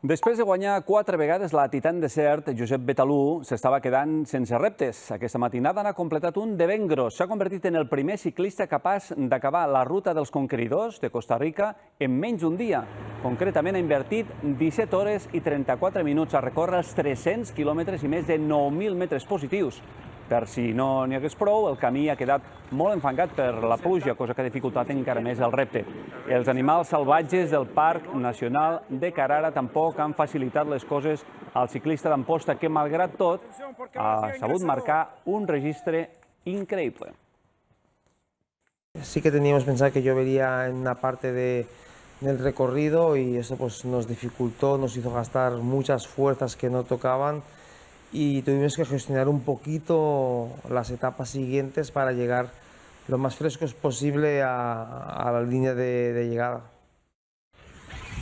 Després de guanyar 4 vegades la Titan Desert, Josep Betalú s'estava quedant sense reptes. Aquesta matinada n'ha completat un de ben gros. S'ha convertit en el primer ciclista capaç d'acabar la ruta dels conqueridors de Costa Rica en menys d'un dia. Concretament ha invertit 17 hores i 34 minuts a recórrer els 300 quilòmetres i més de 9.000 metres positius. Per si no n'hi hagués prou, el camí ha quedat molt enfangat per la pluja, cosa que ha dificultat encara més el repte. Els animals salvatges del Parc Nacional de Carara tampoc han facilitat les coses al ciclista d'Amposta, que, malgrat tot, ha sabut marcar un registre increïble. Sí que teníamos pensado que llovería en una parte del recorrido y eso pues nos dificultó, nos hizo gastar muchas fuerzas que no tocaban y tuvimos que gestionar un poquito las etapas siguientes para llegar lo más frescos posible a la línea de llegada.